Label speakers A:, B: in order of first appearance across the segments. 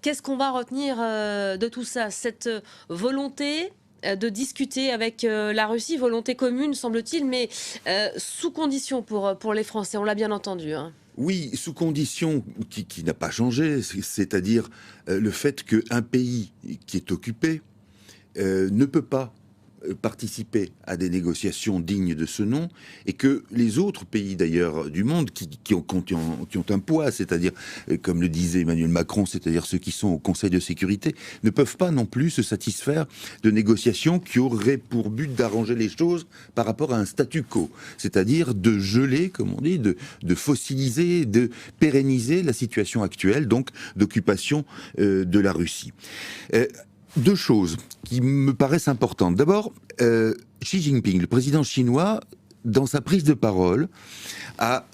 A: Qu'est-ce qu'on va retenir de tout ça? Cette volonté de discuter avec la Russie, volonté commune semble-t-il, mais sous condition pour les Français, on l'a bien entendu, hein.
B: Oui, sous condition qui n'a pas changé, c'est-à-dire le fait qu'un pays qui est occupé ne peut pas participer à des négociations dignes de ce nom, et que les autres pays d'ailleurs du monde qui ont un poids, c'est-à-dire, comme le disait Emmanuel Macron, c'est-à-dire ceux qui sont au Conseil de sécurité, ne peuvent pas non plus se satisfaire de négociations qui auraient pour but d'arranger les choses par rapport à un statu quo, c'est-à-dire de geler, comme on dit, de fossiliser, de pérenniser la situation actuelle, donc d'occupation de la Russie. Deux choses qui me paraissent importantes. D'abord, Xi Jinping, le président chinois, dans sa prise de parole, a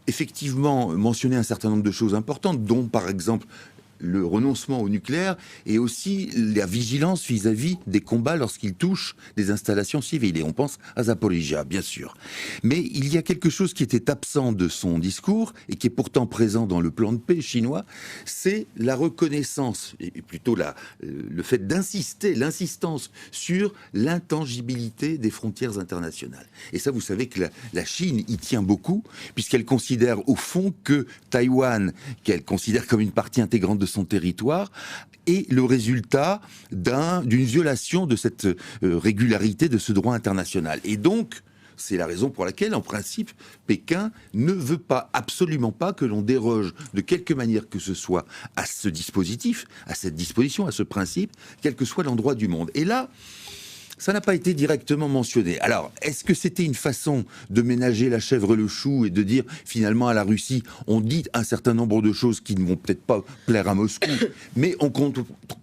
B: effectivement mentionné un certain nombre de choses importantes, dont par exemple le renoncement au nucléaire et aussi la vigilance vis-à-vis des combats lorsqu'ils touchent des installations civiles. Et on pense à Zaporizhzhia, bien sûr. Mais il y a quelque chose qui était absent de son discours et qui est pourtant présent dans le plan de paix chinois, c'est la reconnaissance, et plutôt le fait d'insister, l'insistance sur l'intangibilité des frontières internationales. Et ça, vous savez que la Chine y tient beaucoup, puisqu'elle considère au fond que Taïwan, qu'elle considère comme une partie intégrante de son territoire, est le résultat d'une violation de cette régularité de ce droit international. Et donc, c'est la raison pour laquelle, en principe, Pékin ne veut pas, absolument pas, que l'on déroge de quelque manière que ce soit à ce dispositif, à cette disposition, à ce principe, quel que soit l'endroit du monde. Et là, ça n'a pas été directement mentionné. Alors, est-ce que c'était une façon de ménager la chèvre et le chou et de dire, finalement, à la Russie, on dit un certain nombre de choses qui ne vont peut-être pas plaire à Moscou, mais on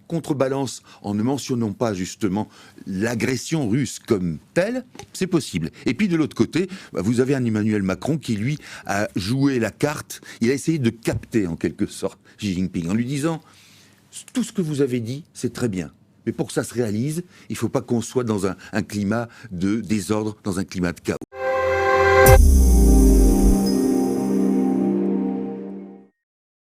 B: contrebalance en ne mentionnant pas, justement, l'agression russe comme telle? C'est possible. Et puis, de l'autre côté, vous avez un Emmanuel Macron qui, lui, a joué la carte, il a essayé de capter, en quelque sorte, Xi Jinping, en lui disant, tout ce que vous avez dit, c'est très bien. Mais pour que ça se réalise, il ne faut pas qu'on soit dans un climat de désordre, dans un climat de chaos.